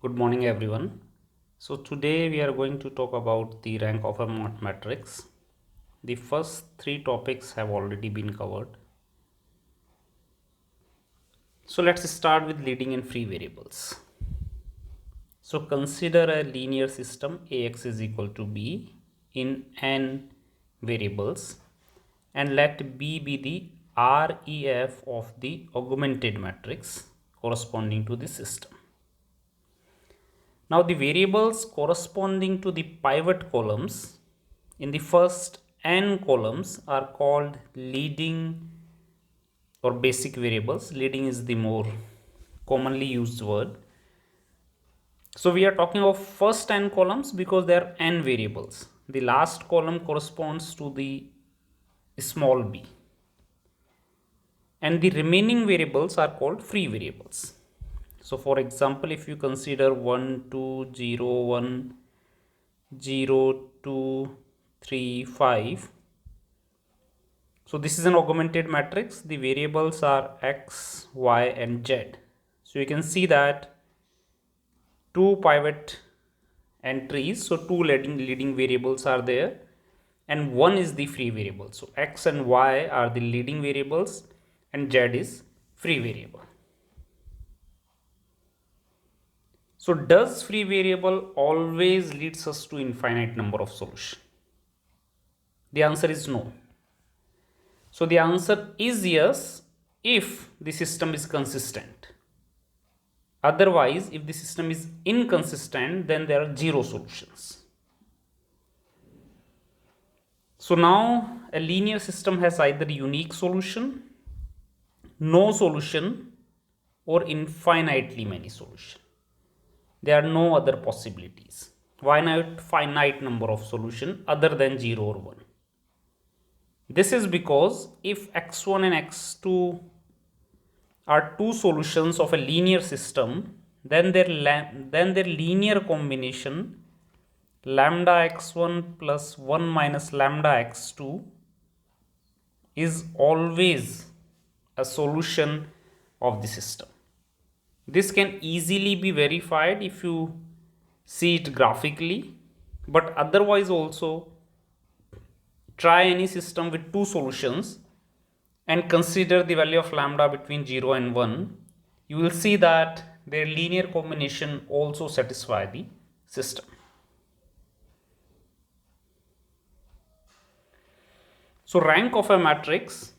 Good morning, everyone. So, today we are going to talk about the rank of a matrix. The first three topics have already been covered. So, let's start with leading and free variables. So, consider a linear system Ax is equal to b in n variables and let b be the REF of the augmented matrix corresponding to the system. Now the variables corresponding to the pivot columns in the first n columns are called leading or basic variables. Leading is the more commonly used word. So we are talking of first n columns because there are n variables. The last column corresponds to the small b. And the remaining variables are called free variables. So for example, if you consider 1, 2, 0, 1, 0, 2, 3, 5. So this is an augmented matrix. The variables are x, y and z. So you can see that two pivot entries, so two leading variables are there and one is the free variable. So x and y are the leading variables and z is free variable. So does free variable always leads us to infinite number of solutions? The answer is no. So the answer is yes if the system is consistent. Otherwise, if the system is inconsistent, then there are zero solutions. So now a linear system has either unique solution, no solution, or infinitely many solutions. There are no other possibilities. Why not finite number of solutions other than 0 or 1? This is because if x1 and x2 are two solutions of a linear system, then their linear combination lambda x1 plus 1 minus lambda x2 is always a solution of the system. This can easily be verified if you see it graphically, but otherwise also try any system with two solutions and consider the value of lambda between 0 and 1, you will see that their linear combination also satisfy the system. So rank of a matrix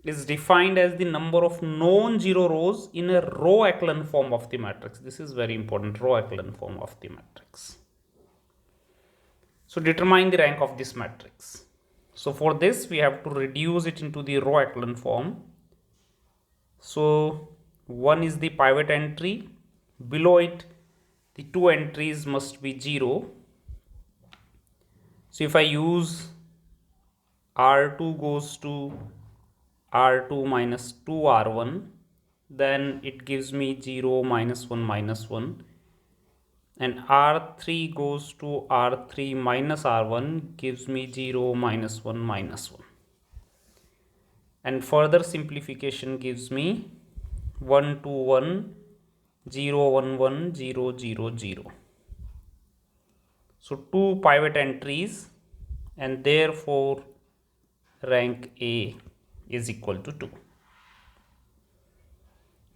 is defined as the number of non-zero rows in a row echelon form of the matrix. This is very important, row echelon form of the matrix. So determine the rank of this matrix. So for this we have to reduce it into the row echelon form. So 1 is the pivot entry, below it the two entries must be 0. So if I use R2 goes to R2 minus 2R1, then it gives me 0 minus 1 minus 1, and R3 goes to R3 minus R1 gives me 0 minus 1 minus 1, and further simplification gives me 1 2 1 0 1 1 0 0 0. So two pivot entries and therefore rank A is equal to 2.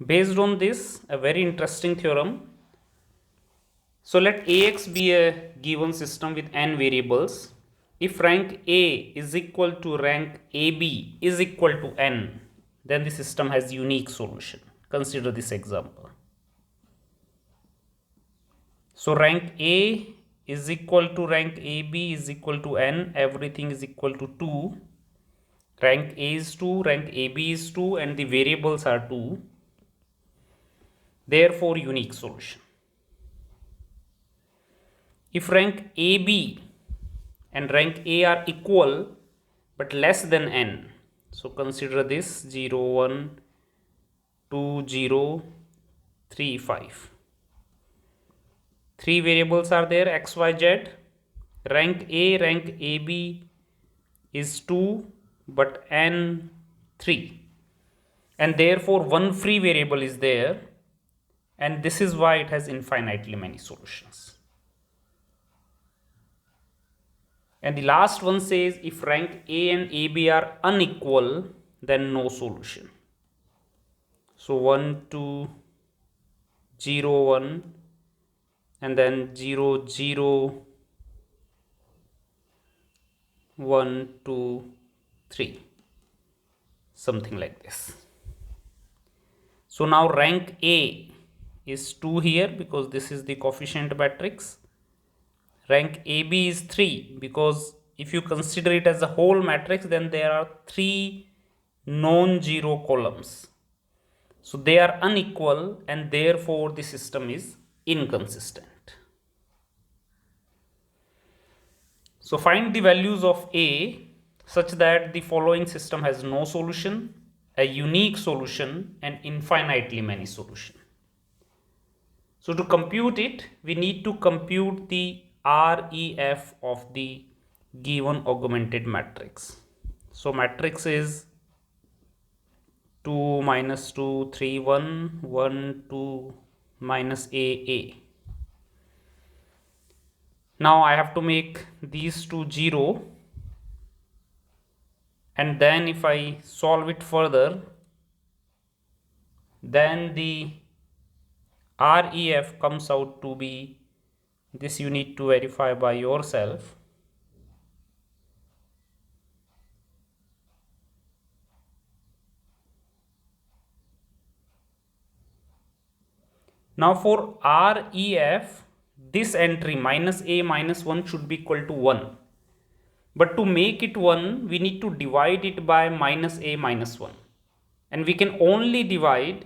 Based on this, a very interesting theorem. So let Ax be a given system with n variables. If rank A is equal to rank AB is equal to n, then the system has unique solution. Consider this example. So rank A is equal to rank AB is equal to n, everything is equal to 2. Rank A is 2, rank AB is 2 and the variables are 2. Therefore unique solution. If rank AB and rank A are equal but less than n, so consider this 0 1 2 0 3 5. Three variables are there x y z. Rank AB is 2 but n 3, and therefore one free variable is there, and this is why it has infinitely many solutions. And the last one says if rank A and AB are unequal, then no solution. So 1, 2, 0, 1, and then 0, 0, 1, 2, 3, something like this. So now rank A is 2 here because this is the coefficient matrix. Rank AB is 3 because if you consider it as a whole matrix, then there are 3 non-zero columns. So they are unequal and therefore the system is inconsistent. So find the values of A such that the following system has no solution, a unique solution, and infinitely many solutions. So to compute it, we need to compute the REF of the given augmented matrix. So matrix is 2 minus 2 3 1 1 2 minus A. Now I have to make these two 0, and then if I solve it further, then the REF comes out to be this. You need to verify by yourself. Now for REF, this entry minus A minus 1 should be equal to 1. But to make it 1, we need to divide it by minus A minus 1. And we can only divide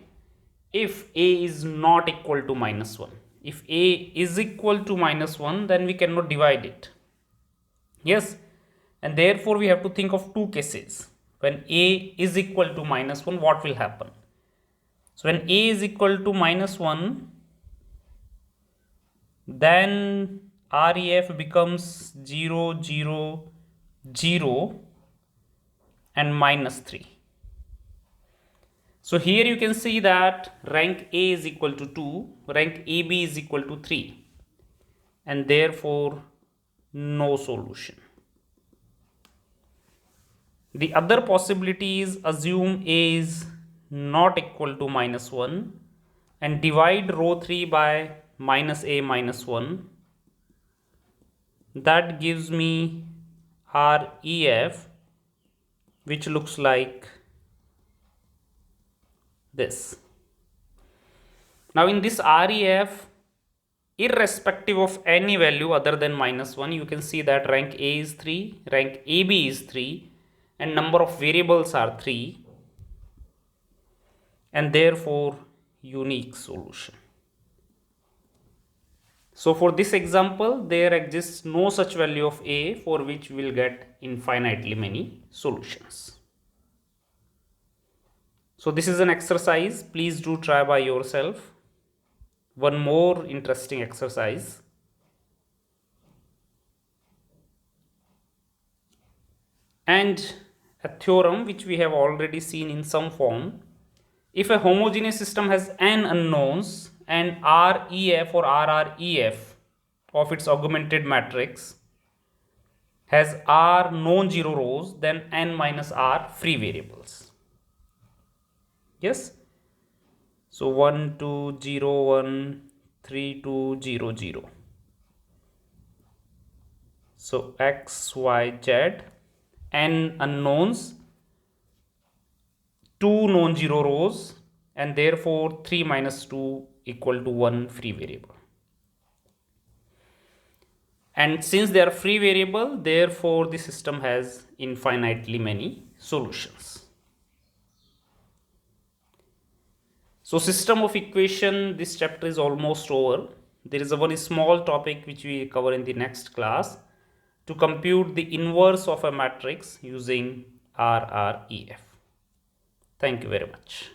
if A is not equal to minus 1. If A is equal to minus 1, then we cannot divide it. Yes, and therefore we have to think of two cases. When A is equal to minus 1, what will happen? So when A is equal to minus 1, then REF becomes 0, 0, 0 and minus 3. So here you can see that rank A is equal to 2, rank AB is equal to 3, and therefore no solution. The other possibility is assume A is not equal to minus 1 and divide row 3 by minus A minus 1. That gives me REF, which looks like this. Now in this REF, irrespective of any value other than minus 1, you can see that rank A is 3, rank AB is 3, and number of variables are 3, and therefore unique solution. So for this example, there exists no such value of A for which we will get infinitely many solutions. So this is an exercise. Please do try by yourself. One more interesting exercise. And a theorem which we have already seen in some form. If a homogeneous system has n unknowns and REF or RREF of its augmented matrix has R non-zero rows, then n minus R free variables. Yes. So 1, 2, 0, 1, 3, 2, 0, 0. So X, Y, Z, n unknowns, 2 non-zero rows, and therefore 3 minus 2 equal to 1 free variable. And since they are free variable, therefore the system has infinitely many solutions. So system of equation, this chapter is almost over. There is a very small topic which we will cover in the next class to compute the inverse of a matrix using RREF. Thank you very much.